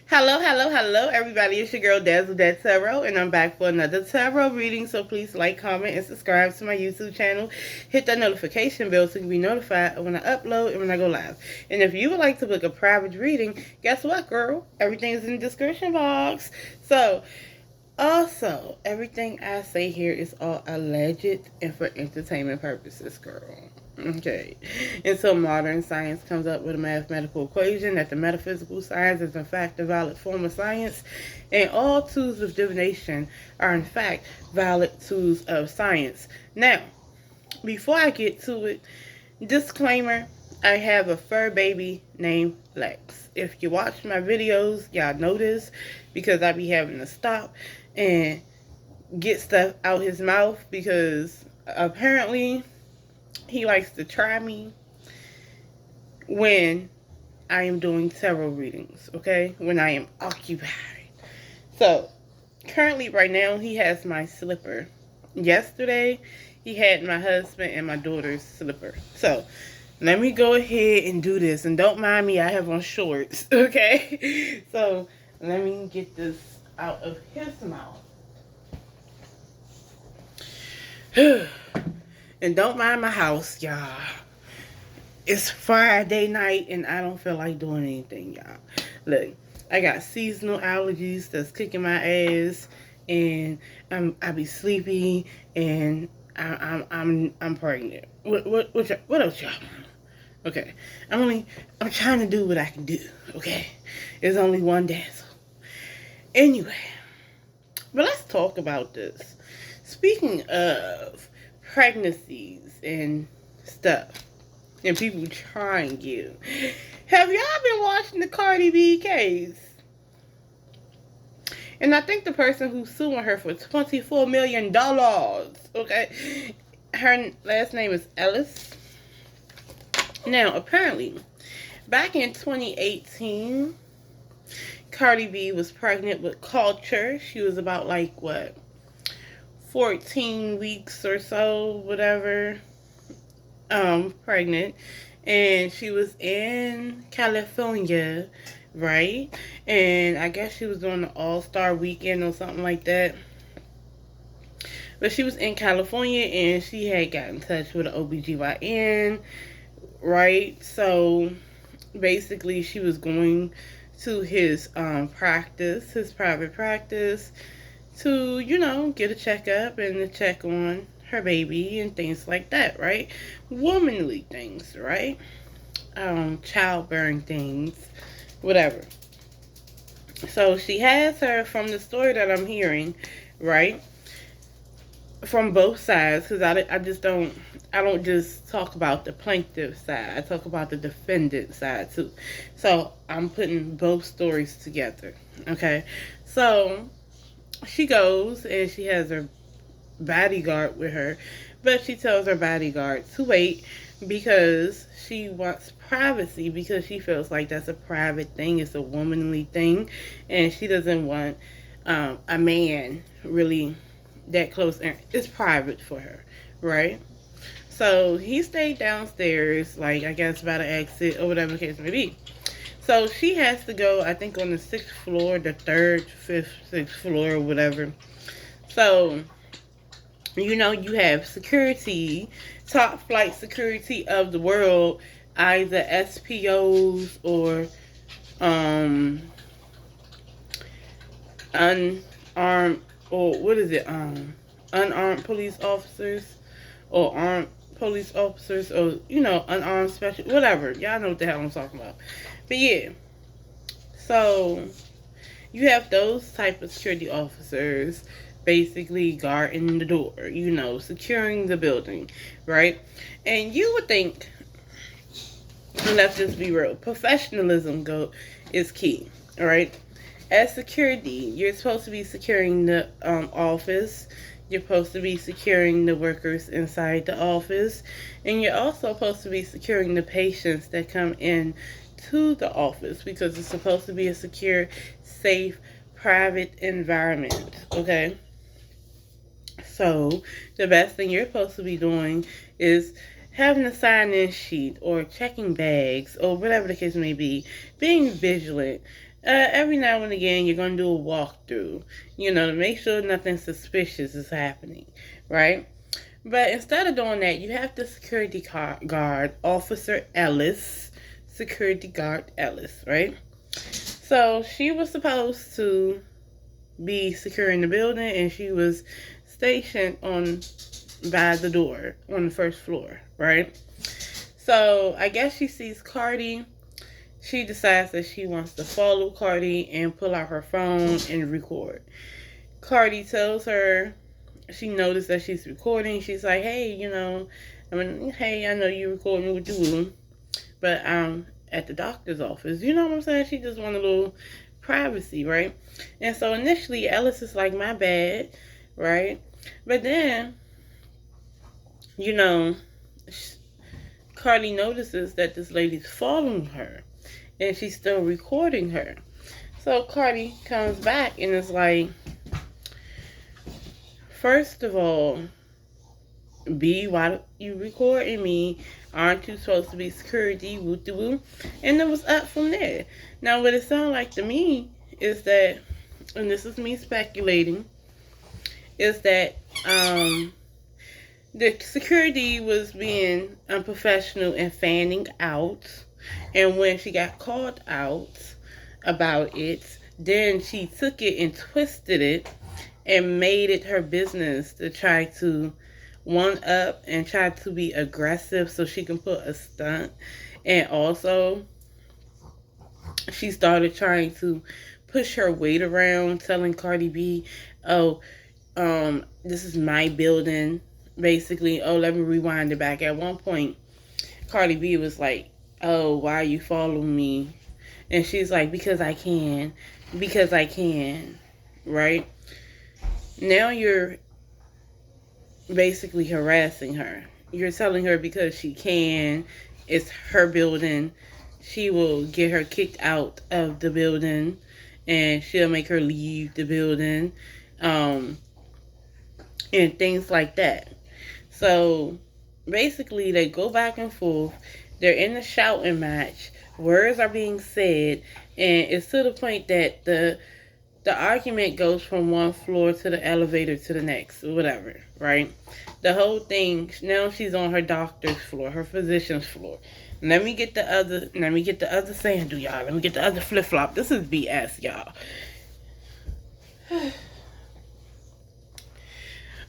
Hello, everybody. It's your girl, Tarot, and I'm back for another tarot reading. So please like, comment, and subscribe to my YouTube channel. Hit that notification bell so you can be notified when I upload and when I go live. And if you would like to book a private reading, guess what, girl? Everything is in the description box. So, also, everything I say here is all alleged and for entertainment purposes, girl. Okay. Until modern science comes up with a mathematical equation that the metaphysical science is in fact a valid form of science, and all tools of divination are in fact valid tools of science. Now, before I get to it, disclaimer, I have a fur baby named Lex. If you watch my videos, y'all know this because I be having to stop and get stuff out his mouth because apparently he likes to try me when I am doing tarot readings, okay? When I am occupied. So, currently right now he has my slipper. Yesterday, he had my husband and my daughter's slipper. So, let me go ahead and do this. And don't mind me, I have on shorts, okay? So, let me get this out of his mouth. And don't mind my house, y'all. It's Friday night and I don't feel like doing anything, y'all. Look, I got seasonal allergies that's kicking my ass, and I be sleepy, and I'm pregnant. What else, y'all? Okay, I'm trying to do what I can do. Okay, there's only one Dazzle. Anyway, but let's talk about this. Speaking of pregnancies and stuff, and people trying you, have y'all been watching the Cardi B case? And I think the person who's suing her for $24 million, okay, her last name is Ellis. Now, apparently, back in 2018, Cardi B was pregnant with Culture. She was about, 14 weeks or so, whatever, pregnant. And she was in California, right? And I guess she was doing the All-Star Weekend or something like that. But she was in California and she had got in touch with an OBGYN, right? So basically she was going to his practice, his private practice, to, get a checkup and to check on her baby and things like that, right? Womanly things, right? Childbearing things, whatever. So she has her, from the story that I'm hearing, right? From both sides, because I don't just talk about the plaintiff side. I talk about the defendant side too. So I'm putting both stories together. Okay. So she goes and she has her bodyguard with her, but she tells her bodyguard to wait because she wants privacy, because she feels like that's a private thing, it's a womanly thing, and she doesn't want a man really that close, and it's private for her, right? So he stayed downstairs, I guess by the exit or whatever the case may be. So she has to go, I think, on the 6th floor, the 3rd, 5th, 6th floor, or whatever. So, you have security, top flight security of the world, either SPOs or unarmed, or what is it, unarmed police officers, or armed police officers, or unarmed special, whatever. Y'all know what the hell I'm talking about. But yeah, so you have those type of security officers basically guarding the door, securing the building, right? And you would think, and let's just be real, professionalism is key, all right? As security, you're supposed to be securing the office. You're supposed to be securing the workers inside the office. And you're also supposed to be securing the patients that come in to the office, because it's supposed to be a secure, safe, private environment, okay? So the best thing you're supposed to be doing is having a sign-in sheet or checking bags or whatever the case may be, being vigilant, Every now and again, you're going to do a walkthrough, to make sure nothing suspicious is happening, right? But instead of doing that, you have the security guard, Officer Ellis, security guard Ellis, right? So she was supposed to be securing the building, and she was stationed by the door on the first floor, right? So I guess she sees Cardi. She decides that she wants to follow Cardi and pull out her phone and record. Cardi tells her, she noticed that she's recording. She's like, hey, hey, I know you recording me with you, but I'm at the doctor's office. You know what I'm saying? She just wanted a little privacy, right? And so initially, Ellis is like, my bad, right? But then, Cardi notices that this lady's following her, and she's still recording her. So Cardi comes back and is like, first of all, B, why you recording me? Aren't you supposed to be security? Woo-de-woo. And it was up from there. Now, what it sounds like to me is that, and this is me speculating, is that the security was being unprofessional and fanning out. And when she got called out about it, then she took it and twisted it and made it her business to try to one up and try to be aggressive so she can put a stunt. And also, she started trying to push her weight around, telling Cardi B, oh, this is my building. Basically, oh, let me rewind it back. At one point, Cardi B was like, oh, why are you following me? And she's like, because I can, right? Now you're basically harassing her. You're telling her because she can, it's her building, she will get her kicked out of the building, and she'll make her leave the building, and things like that. So basically, they go back and forth. They're in a shouting match. Words are being said, and it's to the point that the argument goes from one floor to the elevator to the next, whatever, right? The whole thing, now she's on her doctor's floor, her physician's floor. Let me get the other sandal, y'all. Let me get the other flip-flop. This is BS, y'all.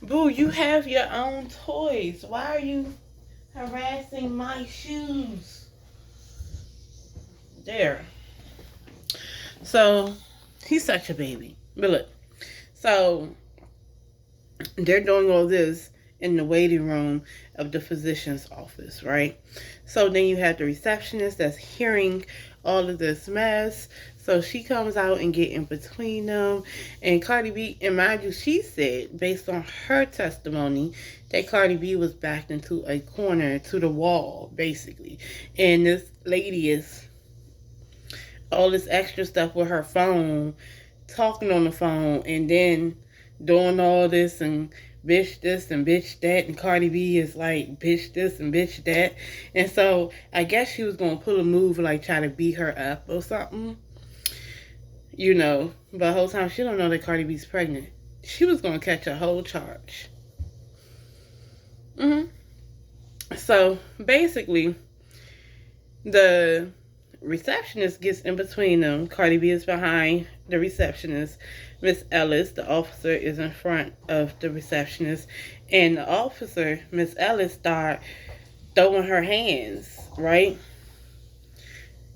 Boo, you have your own toys. Why are you harassing my shoes? There. So, he's such a baby. But look, so they're doing all this in the waiting room of the physician's office, right? So then you have the receptionist that's hearing all of this mess. So she comes out and get in between them. And Cardi B, and mind you, she said, based on her testimony, that Cardi B was backed into a corner to the wall, basically. And this lady is all this extra stuff with her phone, talking on the phone, and then doing all this and bitch this and bitch that, and Cardi B is like bitch this and bitch that. And so I guess she was gonna pull a move, like try to beat her up or something, but the whole time she don't know that Cardi B's pregnant. She was gonna catch a whole charge. So basically, the receptionist gets in between them. Cardi B is behind the receptionist. Miss Ellis, the officer, is in front of the receptionist. And the officer, Miss Ellis, start throwing her hands, right?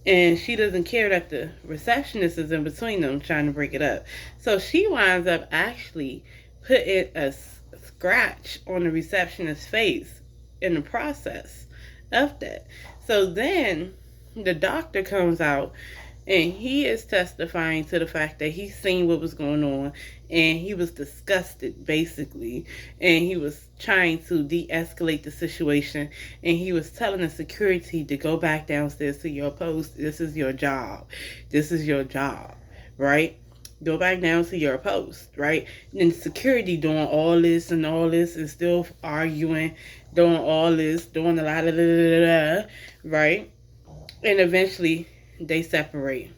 And she doesn't care that the receptionist is in between them trying to break it up. So she winds up actually putting a scratch on the receptionist's face in the process of that. So then the doctor comes out, and he is testifying to the fact that he's seen what was going on, and he was disgusted, basically, and he was trying to de-escalate the situation, and he was telling the security to go back downstairs to your post. This is your job. This is your job, right? Go back down to your post, right? And security doing all this and still arguing, doing all this, doing a lot of right? And eventually they separate.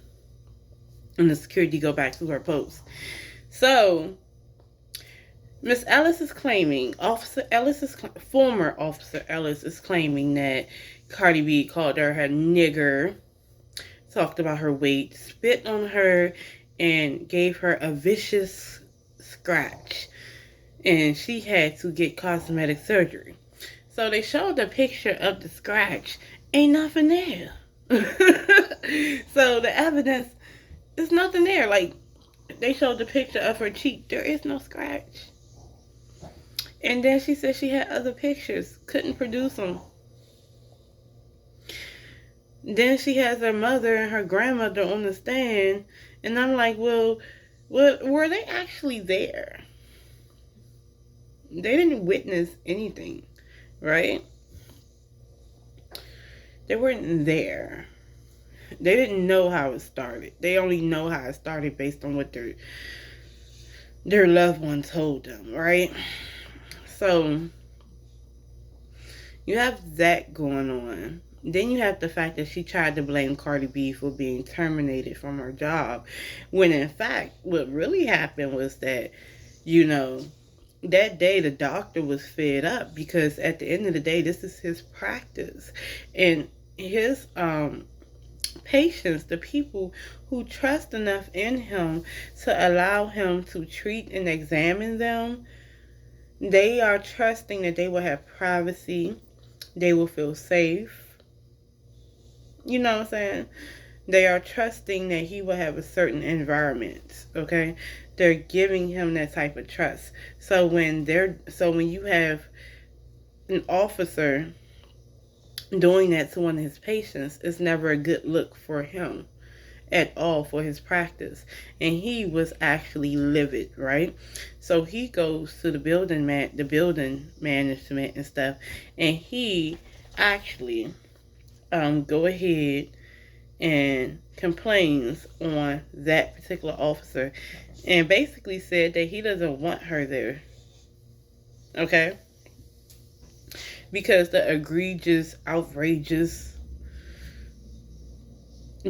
And the security go back to her post. So Miss Ellis is claiming, former Officer Ellis is claiming that Cardi B called her nigger, talked about her weight, spit on her, and gave her a vicious scratch. And she had to get cosmetic surgery. So they showed the picture of the scratch. Ain't nothing there. So the evidence is nothing there. Like, they showed the picture of her cheek. There is no scratch. And then she said she had other pictures. Couldn't produce them. Then she has her mother and her grandmother on the stand. And I'm like, well, were they actually there? They didn't witness anything, right? They weren't there. They didn't know how it started. They only know how it started based on what their loved one told them, right? So you have that going on. Then you have the fact that she tried to blame Cardi B for being terminated from her job, when in fact what really happened was that, that day the doctor was fed up, because at the end of the day, this is his practice, and his patients, the people who trust enough in him to allow him to treat and examine them, they are trusting that they will have privacy, they will feel safe. You know what I'm saying? They are trusting that he will have a certain environment, okay? They're giving him that type of trust. So when you have an officer doing that to one of his patients, it's never a good look for him at all, for his practice. And he was actually livid, right? So he goes to the building management and stuff, and he actually go ahead and complains on that particular officer, and basically said that he doesn't want her there, okay? Because the egregious, outrageous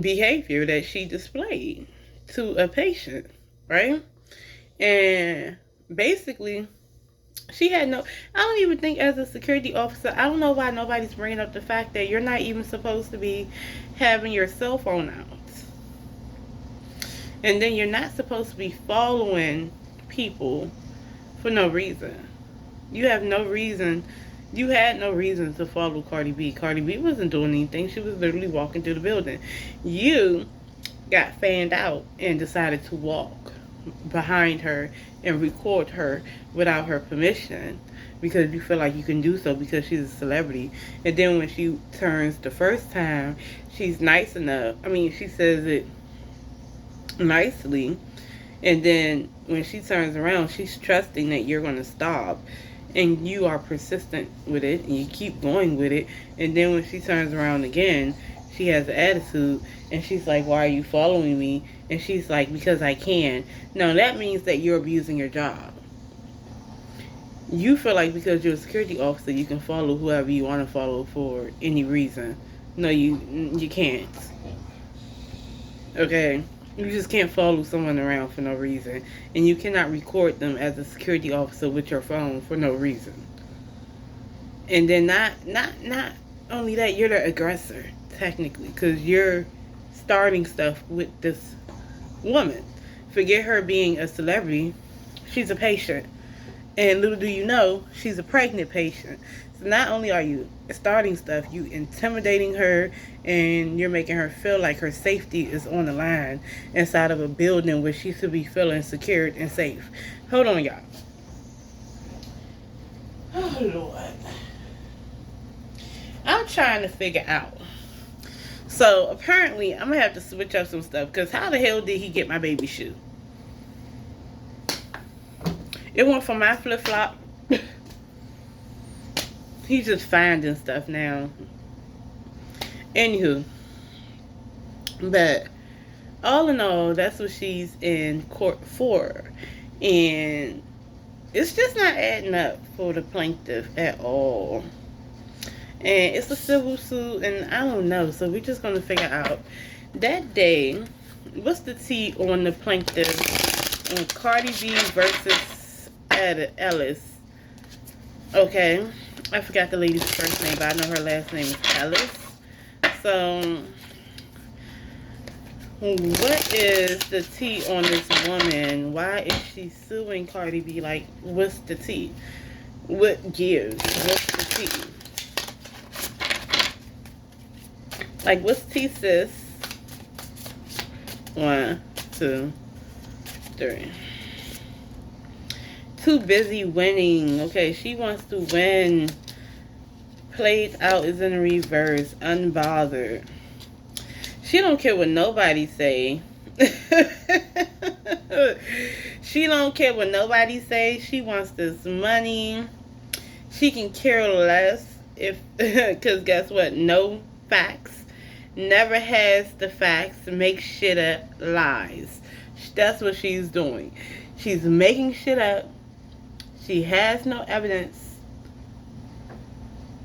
behavior that she displayed to a patient, right? And basically, she had I don't even think, as a security officer, I don't know why nobody's bringing up the fact that you're not even supposed to be having your cell phone out. And then you're not supposed to be following people for no reason. You have no reason. You had no reason to follow Cardi B. Cardi B wasn't doing anything. She was literally walking through the building. You got fanned out and decided to walk behind her and record her without her permission, because you feel like you can do so because she's a celebrity. And then when she turns the first time, she's nice enough. I mean, she says it nicely. And then when she turns around, she's trusting that you're going to stop. And you are persistent with it, and you keep going with it. And then when she turns around again, she has an attitude, and she's like, why are you following me? And she's like, because I can. No, that means that you're abusing your job. You feel like because you're a security officer, you can follow whoever you want to follow for any reason. No, you can't. Okay? You just can't follow someone around for no reason. And you cannot record them as a security officer with your phone for no reason. And then not only that, you're the aggressor, technically, because you're starting stuff with this woman. Forget her being a celebrity. She's a patient. And little do you know, she's a pregnant patient. So not only are you starting stuff, you intimidating her, and you're making her feel like her safety is on the line inside of a building where she should be feeling secured and safe. Hold on, y'all. Oh, Lord. I'm trying to figure out. So apparently, I'm going to have to switch up some stuff, because how the hell did he get my baby shoe? It went from my flip-flop. He's just finding stuff now. Anywho. But all in all, that's what she's in court for. And it's just not adding up for the plaintiff at all. And it's a civil suit, and I don't know. So we're just going to figure out. That day, What's the T on the plaintiff on Cardi B versus Ellis? Okay, I forgot the lady's first name, but I know her last name is Ellis. So, what is the T on this woman? Why is she suing Cardi B? Like, what's the T? What gives? What's the T? Like, what's T, sis? 1, 2, 3. Too busy winning. Okay, she wants to win. Played out is in reverse. Unbothered. She don't care what nobody say. She don't care what nobody say. She wants this money. She can care less if, because guess what? No facts. Never has the facts. Make shit up. Lies. That's what she's doing. She's making shit up. She has no evidence.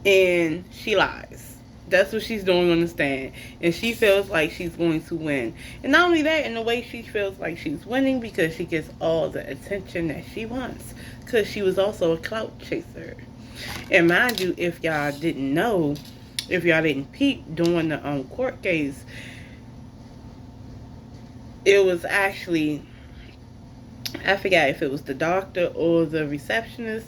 And she lies. That's what she's doing on the stand. And she feels like she's going to win. And not only that, in a way she feels like she's winning because she gets all the attention that she wants. Because she was also a clout chaser. And mind you, if y'all didn't know, if y'all didn't peep during the court case, it was actually, I forgot if it was the doctor or the receptionist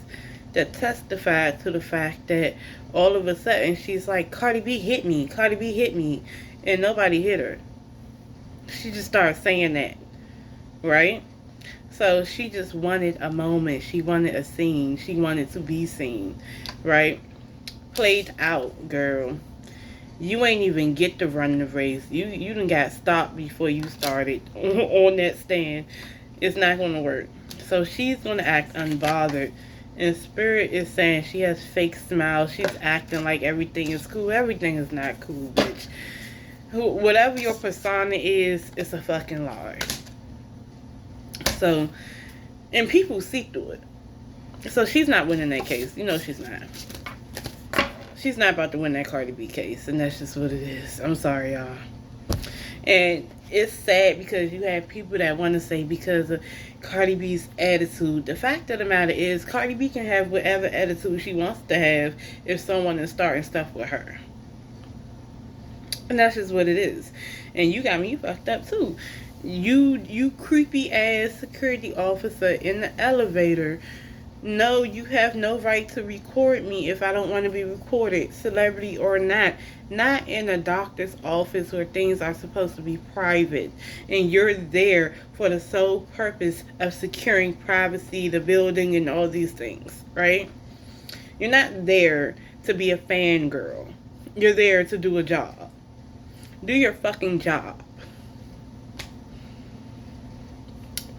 that testified to the fact that all of a sudden she's like, Cardi B hit me, Cardi B hit me, and nobody hit her. She just started saying that, right? So she just wanted a moment. She wanted a scene. She wanted to be seen, right? Played out, girl. You ain't even get to run the race. You done got stopped before you started on that stand. It's not going to work. So she's going to act unbothered. And Spirit is saying she has fake smiles. She's acting like everything is cool. Everything is not cool, bitch. Whatever your persona is, it's a fucking lie. So, and people see through it. So she's not winning that case. You know she's not. She's not about to win that Cardi B case. And that's just what it is. I'm sorry, y'all. And it's sad because you have people that want to say because of Cardi B's attitude. The fact of the matter is Cardi B can have whatever attitude she wants to have if someone is starting stuff with her. And that's just what it is. And you got me fucked up too. You creepy ass security officer in the elevator. No, you have no right to record me if I don't want to be recorded, celebrity or not. Not in a doctor's office where things are supposed to be private. And you're there for the sole purpose of securing privacy, the building, and all these things, right? You're not there to be a fangirl. You're there to do a job. Do your fucking job.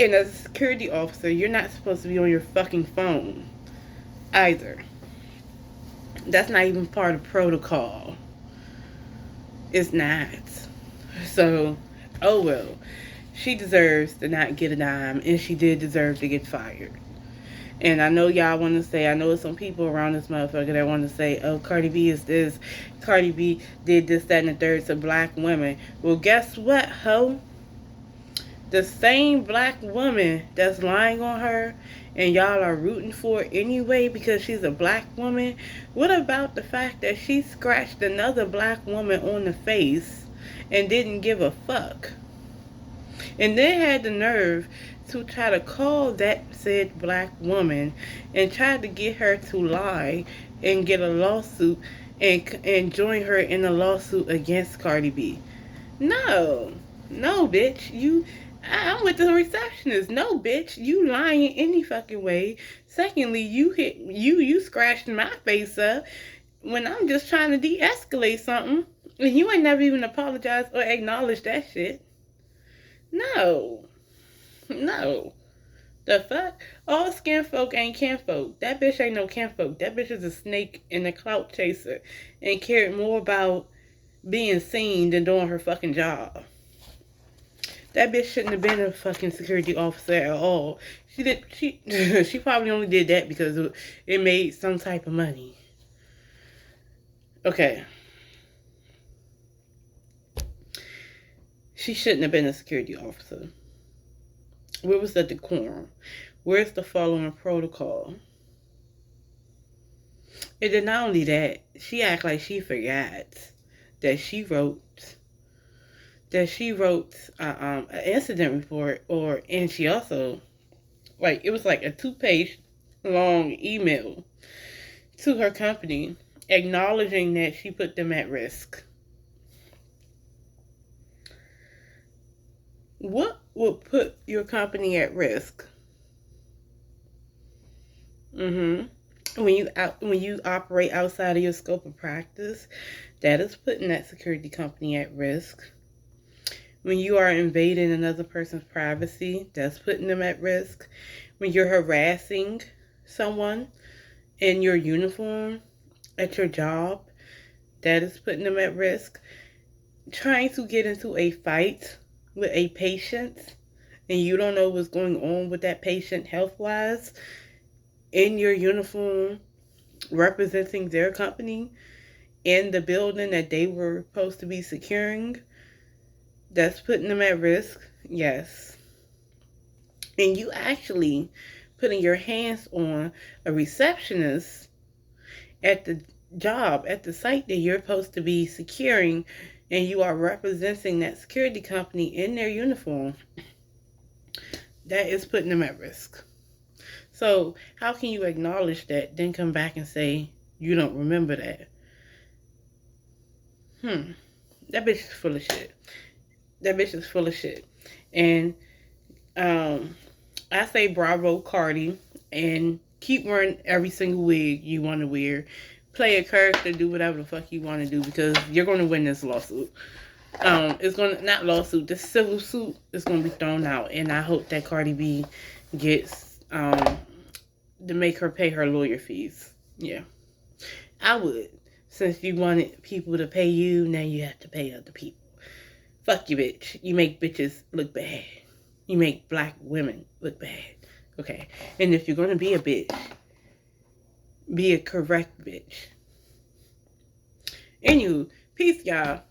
And as a security officer, you're not supposed to be on your fucking phone either. That's not even part of protocol. It's not. So, oh well. She deserves to not get a dime, and she did deserve to get fired. And I know y'all want to say, I know some people around this motherfucker that want to say, oh, Cardi B is this, Cardi B did this, that, and the third to black women. Well, guess what, ho? The same black woman that's lying on her and y'all are rooting for anyway because she's a black woman. What about the fact that she scratched another black woman on the face and didn't give a fuck? And then had the nerve to try to call that said black woman and tried to get her to lie and get a lawsuit and join her in a lawsuit against Cardi B. No, bitch, I'm with the receptionist. No, bitch, you lying any fucking way. Secondly, you scratched my face up when I'm just trying to de-escalate something, and you ain't never even apologized or acknowledged that shit. No. The fuck? All skin folk ain't kinfolk. That bitch ain't no kinfolk. That bitch is a snake and a clout chaser and cared more about being seen than doing her fucking job. That bitch shouldn't have been a fucking security officer at all. She probably only did that because it made some type of money. Okay. She shouldn't have been a security officer. Where was the decorum? Where's the following protocol? And then not only that, she act like she forgot that she wrote an incident report, and she also, like, it was like a 2-page long email to her company acknowledging that she put them at risk. What would put your company at risk? When you operate outside of your scope of practice, that is putting that security company at risk. When you are invading another person's privacy, that's putting them at risk. When you're harassing someone in your uniform at your job, that is putting them at risk. Trying to get into a fight with a patient and you don't know what's going on with that patient health-wise in your uniform representing their company in the building that they were supposed to be securing, that's putting them at risk. Yes. And you actually putting your hands on a receptionist at the job, at the site that you're supposed to be securing, and you are representing that security company in their uniform, that is putting them at risk. So how can you acknowledge that, then come back and say you don't remember that? That bitch is full of shit. That bitch is full of shit. And I say bravo, Cardi, and keep wearing every single wig you want to wear. Play a character, do whatever the fuck you want to do, because you're going to win this lawsuit. It's going to, not lawsuit, this civil suit is going to be thrown out, and I hope that Cardi B gets, to make her pay her lawyer fees. Yeah. I would. Since you wanted people to pay you, now you have to pay other people. Fuck you, bitch. You make bitches look bad. You make black women look bad. Okay. And if you're going to be a bitch, be a correct bitch. Anywho, peace, y'all.